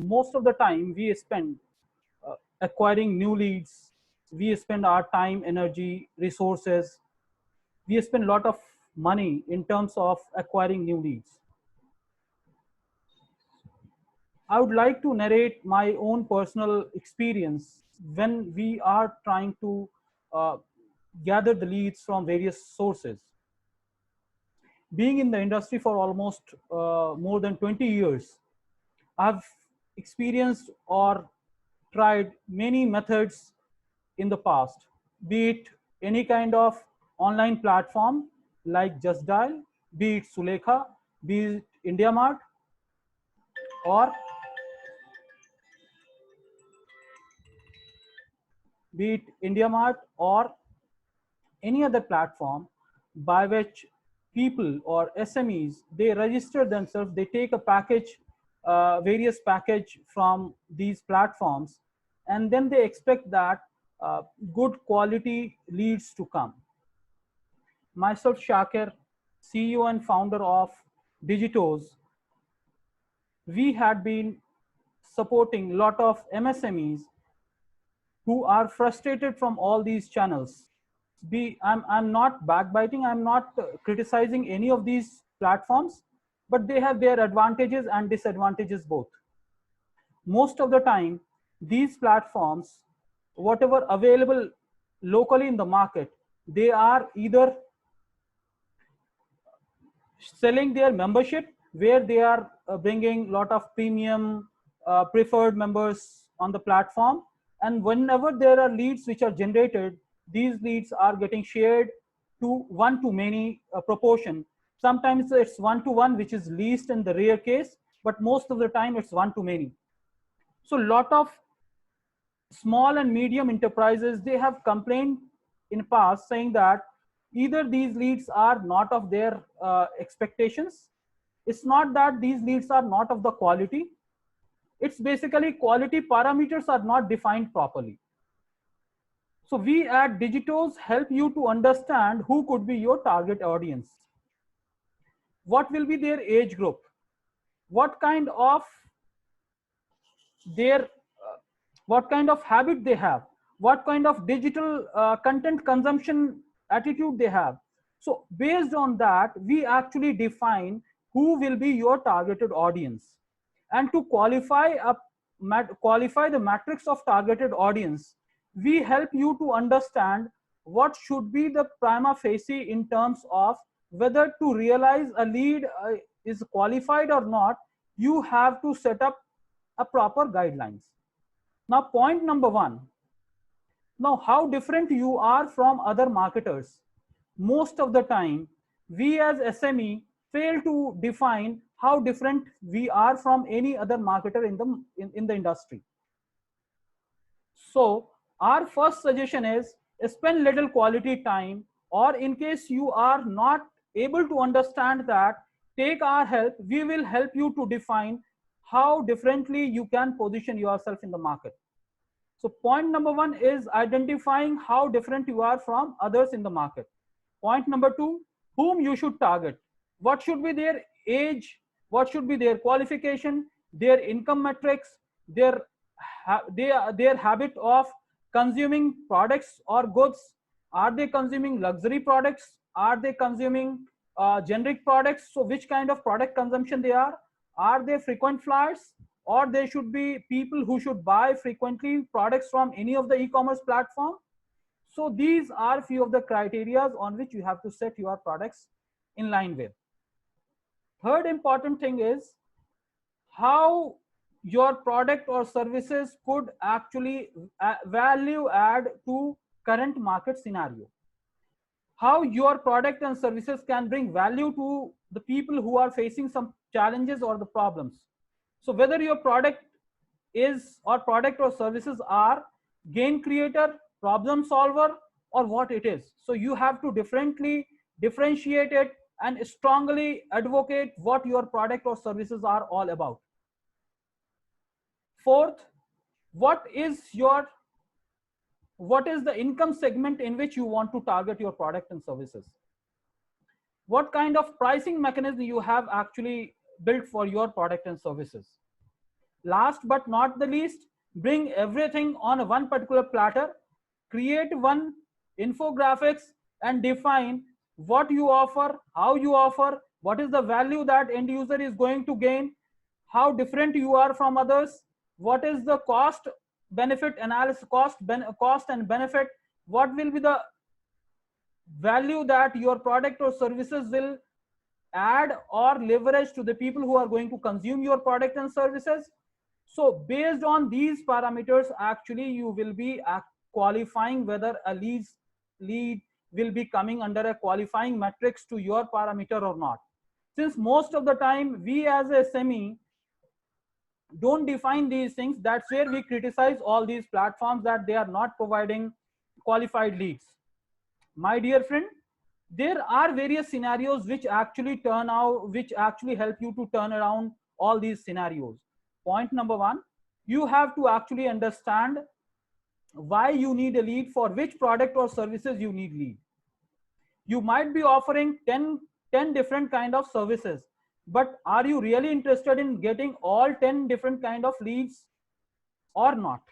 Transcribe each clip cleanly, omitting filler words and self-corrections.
most of the time we spend acquiring new leads. We spend our time, energy, resources. We spend a lot of money in terms of acquiring new leads. I would like to narrate my own personal experience when we are trying to uh, gather the leads from various sources. Being in the industry for almost more than 20 years, I've experienced or tried many methods in the past, be it any kind of online platform like Just Dial, be it Sulekha, be it IndiaMart, or be it IndiaMart or any other platform by which people or SMEs, they register themselves, they take a package, various package from these platforms, and then they expect that good quality leads to come. Myself, Shakir, CEO and founder of Digitos, we had been supporting a lot of MSMEs who are frustrated from all these channels. I'm not backbiting, I'm not criticizing any of these platforms, but they have their advantages and disadvantages both. Most of the time, these platforms, whatever available locally in the market, they are either selling their membership where they are bringing a lot of premium preferred members on the platform, and whenever there are leads which are generated, these leads are getting shared to one to many proportion. Sometimes it's one to one, which is least in the rare case, but most of the time it's one to many. So a lot of small and medium enterprises, they have complained in past saying that either these leads are not of their expectations. It's not that these leads are not of the quality. It's basically quality parameters are not defined properly. So we at Digitos help you to understand who could be your target audience. What will be their age group? What kind of their what kind of habit they have, what kind of digital content consumption attitude they have. So based on that, we actually define who will be your targeted audience. And to qualify the matrix of targeted audience, we help you to understand what should be the prima facie in terms of whether to realize a lead is qualified or not. You have to set up a proper guidelines. Now, point number one. Now, how different you are from other marketers? Most of the time, we as SME fail to define how different we are from any other marketer in the industry. So, our first suggestion is spend little quality time, or in case you are not able to understand that, take our help. We will help you to define how differently you can position yourself in the market. So point number one is identifying how different you are from others in the market. Point number two, whom you should target. What should be their age? What should be their qualification, their income metrics, their habit of consuming products or goods? Are they consuming luxury products? Are they consuming generic products? So which kind of product consumption they are? Are they frequent flyers? Or they should be people who should buy frequently products from any of the e-commerce platform. So these are few of the criteria on which you have to set your products in line with. Third important thing is how your product or services could actually value add to current market scenario. How your product and services can bring value to the people who are facing some challenges or the problems. So whether your product is or product or services are gain creator, problem solver, or what it is. So you have to differentiate it and strongly advocate what your product or services are all about. Fourth, what is the income segment in which you want to target your product and services? What kind of pricing mechanism you have actually built for your product and services? Last but not the least, bring everything on one particular platter, create one infographics and define what you offer, how you offer, what is the value that end user is going to gain, how different you are from others, what is the cost benefit analysis, cost and benefit, what will be the value that your product or services will add or leverage to the people who are going to consume your product and services. So based on these parameters, actually you will be qualifying whether a lead will be coming under a qualifying matrix to your parameter or not. Since most of the time we as a SME don't define these things, that's where we criticize all these platforms that they are not providing qualified leads. My dear friend, there are various scenarios which actually help you to turn around all these scenarios. Point number one, you have to actually understand why you need a lead, for which product or services you need lead. You might be offering 10 different kind of services, but are you really interested in getting all 10 different kind of leads or not?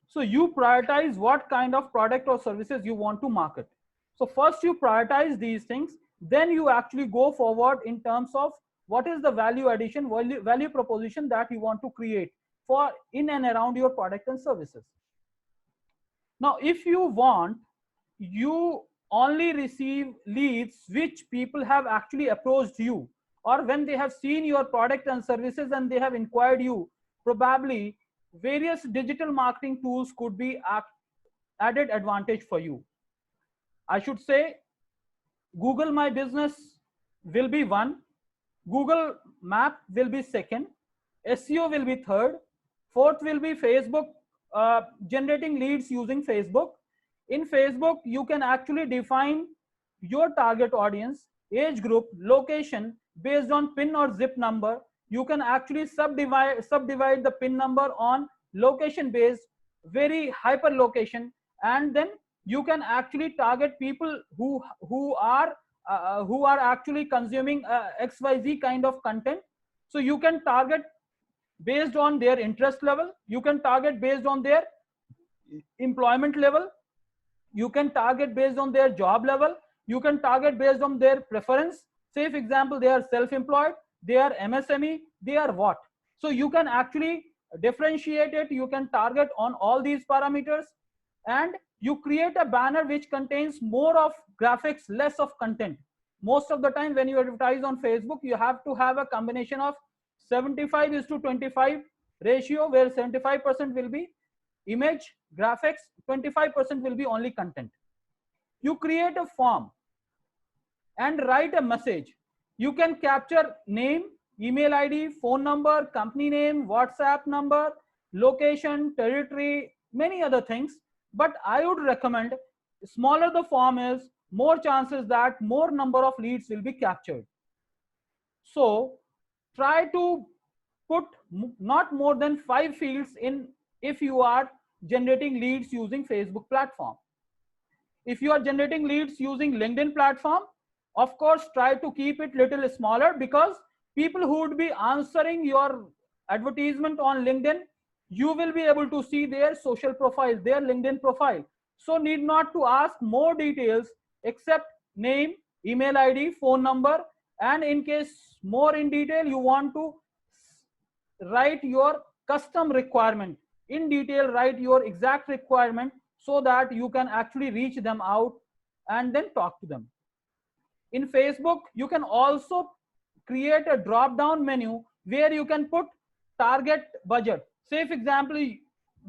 So you prioritize what kind of product or services you want to market. So first you prioritize these things, then you actually go forward in terms of what is the value addition, value proposition that you want to create for in and around your product and services. Now, if you want, you only receive leads which people have actually approached you, or when they have seen your product and services and they have inquired you, probably various digital marketing tools could be added advantage for you. I should say Google My Business will be one, Google Map will be second, SEO will be third, fourth will be Facebook, generating leads using Facebook. In Facebook, you can actually define your target audience, age group, location based on PIN or zip number. You can actually subdivide the PIN number on location based, very hyper location, and then you can actually target people who are actually consuming XYZ kind of content. So you can target based on their interest level, you can target based on their employment level, you can target based on their job level, you can target based on their preference. Say for example, they are self-employed, they are MSME, they are what. So you can actually differentiate it, you can target on all these parameters, and you create a banner which contains more of graphics, less of content. Most of the time when you advertise on Facebook, you have to have a combination of 75:25 ratio, where 75% will be image graphics, 25% will be only content. You create a form and write a message. You can capture name, email ID, phone number, company name, WhatsApp number, location, territory, many other things. But I would recommend, smaller the form is, more chances that more number of leads will be captured. So try to put not more than 5 fields in if you are generating leads using Facebook platform. If you are generating leads using LinkedIn platform, of course try to keep it little smaller, because people who would be answering your advertisement on LinkedIn, you will be able to see their social profile, their LinkedIn profile. So need not to ask more details except name, email ID, phone number, and in case more in detail you want to write your custom requirement in detail, write your exact requirement so that you can actually reach them out and then talk to them. In Facebook, you can also create a drop down menu where you can put target budget. Say for example,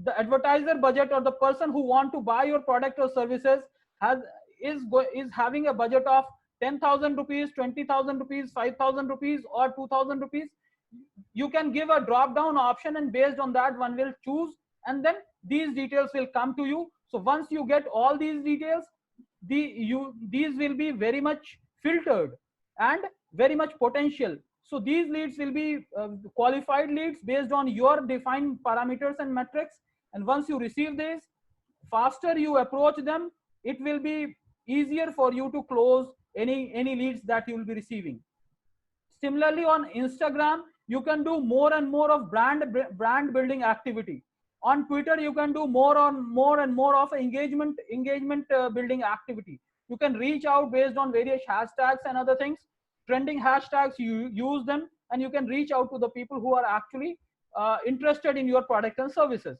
the advertiser budget or the person who want to buy your product or services is having a budget of 10,000 rupees, 20,000 rupees, 5,000 rupees, or 2,000 rupees. You can give a drop down option, and based on that one will choose, and then these details will come to you. So once you get all these details, these will be very much filtered and very much potential. So these leads will be qualified leads based on your defined parameters and metrics. And once you receive this, faster you approach them, it will be easier for you to close any leads that you will be receiving. Similarly, on Instagram, you can do more and more of brand building activity. On Twitter, you can do more and more of engagement building activity. You can reach out based on various hashtags and other things, trending hashtags. You use them, and you can reach out to the people who are actually interested in your product and services.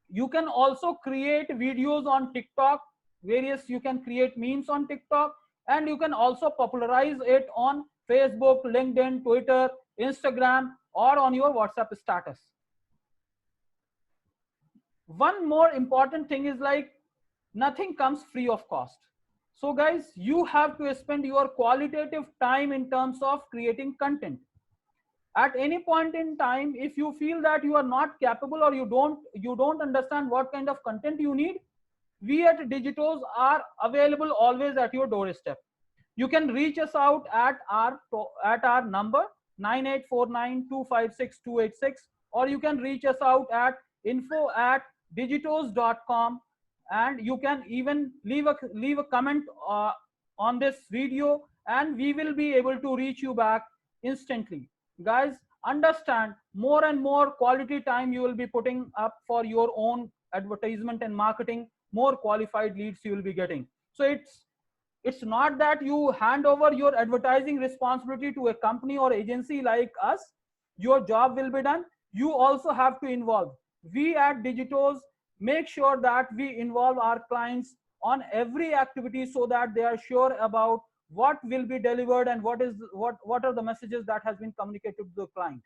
You can also create videos on TikTok. You can create memes on TikTok, and you can also popularize it on Facebook, LinkedIn, Twitter, Instagram, or on your WhatsApp status. One more important thing is, like, nothing comes free of cost. So guys, you have to spend your qualitative time in terms of creating content. At any point in time, if you feel that you are not capable, or you don't understand what kind of content you need, we at Digitos are available always at your doorstep. You can reach us out at our number 9849256286, or you can reach us out at info@digitos.com, and you can even leave a comment on this video, and we will be able to reach you back instantly. Guys, understand, more and more quality time you will be putting up for your own advertisement and marketing, more qualified leads you will be getting. So it's not that you hand over your advertising responsibility to a company or agency like us, your job will be done. You also have to involve. We at Digitos make sure that we involve our clients on every activity, so that they are sure about what will be delivered and what are the messages that has been communicated to the client.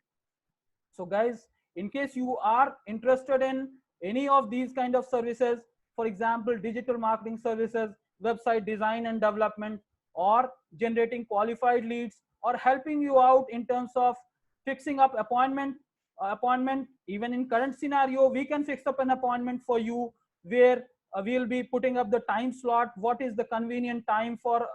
So guys, in case you are interested in any of these kind of services, for example, digital marketing services, website design and development, or generating qualified leads, or helping you out in terms of fixing up appointment, even in current scenario, we can fix up an appointment for you, where we'll be putting up the time slot, what is the convenient time for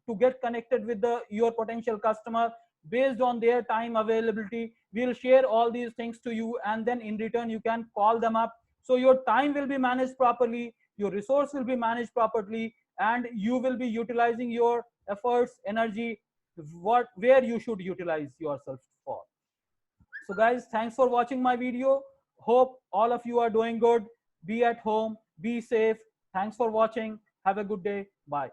to get connected with your potential customer based on their time availability. We'll share all these things to you, and then in return you can call them up. So your time will be managed properly, your resource will be managed properly, and you will be utilizing your efforts, energy, where you should utilize yourself for. So guys, thanks for watching my video. Hope all of you are doing good. Be at home, be safe. Thanks for watching. Have a good day. Bye.